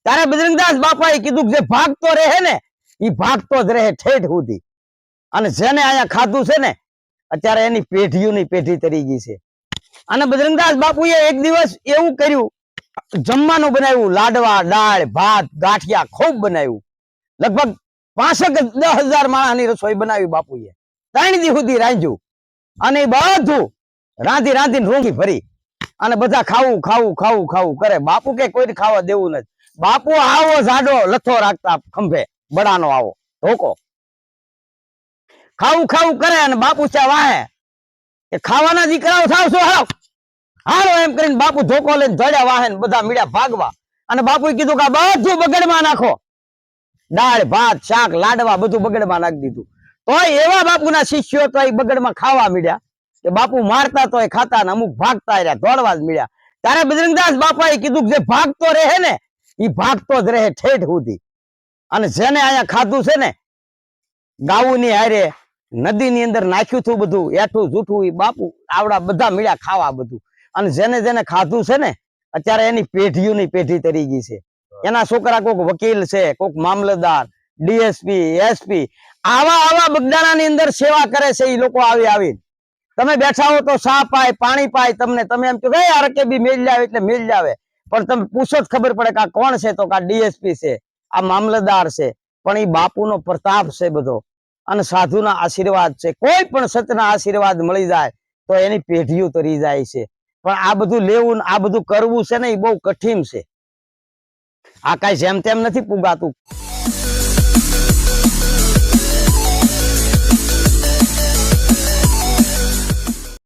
ત્યારે બજરંગદાસ બાપાએ કીધું કે જે ભાગતો રહે ને એ ભાગતો જ રહે ઠેઠ સુધી, અને જેને અહીંયા ખાધું છે ને અત્યારે એની પેઢીઓની પેઢી તરી ગઈ છે. અને બજરંગદાસ બાપુએ એક દિવસ એવું કર્યું, જમવાનું બનાવ્યું, લાડવા, દાળ, ભાત, ગાંઠિયા ખૂબ બનાવ્યું. લગભગ 5-10,000 માણસની રસોઈ બનાવી બાપુએ. 3 દી સુધી રાંધ્યું, અને બધું રાંધી રાંધીને રોંગી ભરી, અને બધા ખાવું ખાવું ખાવું ખાવું કરે. બાપુ કે કોઈ ખાવા દેવું નથી. બાપુ આવો જાડો લથો રાખતા ખંભે, બડાનો આવો ધોકો, ખાવું ખાવું કરે. અને બાપુ ચા વાહે કે ખાવાના દીકરાઓ થાવ છો, હાલો એમ કરીને બાપુ ધોકો લઈને ધડ્યા વાહે, બધા મીડ્યા ભાગવા. અને બાપુએ કીધું કે બધું બગડમાં નાખો, દાળ, ભાત, શાક, લાડવા બધું બગડમાં નાખી દીધું. તો એવા બાપુના શિષ્યો તો બગડમાં ખાવા મીડ્યા કે બાપુ મારતા તો ખાતા ને અમુક ભાગતા રહ્યા, દોડવા જ મીડ્યા. ત્યારે બજરંગદાસ બાપાએ કીધું કે જે ભાગતો રહે ને એ ભાગતો જ રહે ઠેઠ સુધી, અને જેને અહીંયા ખાધું છે ને ગાઉની હારે નદીની અંદર નાખ્યું હતું બધું એઠું જૂઠું, એ બાપુ આવડા બધા મીડ્યા ખાવા બધું. અને જેને જેને ખાધું છે ને અત્યારે એની પેઢીઓની પેઢી તરી ગઈ છે. એના છોકરા કોક વકીલ છે, કોક મામલતદાર, ડીએસપી, એસપી, આવા બગદાણાની અંદર સેવા કરે છે. એ લોકો આવી તમે બેઠા હો તો ચા પાય, પાણી પાય તમને. તમે એમ કહો કે આ રકેબી મેલ આવે એટલે મેલ આવે, પણ તમે પૂછો જ ખબર પડે કે આ કોણ છે, તો કે આ ડીએસપી છે, આ મામલતદાર છે. પણ એ બાપુનો પ્રતાપ છે બધો, અને સાધુના આશીર્વાદ છે. કોઈ પણ સતના આશીર્વાદ મળી જાય તો એની પેઢીઓ તરી જાય છે. પણ આ બધું લેવું, આ બધું કરવું છે ને એ બહુ કઠિન છે. આ કઈ જેમ તેમ નથી પુગાતું.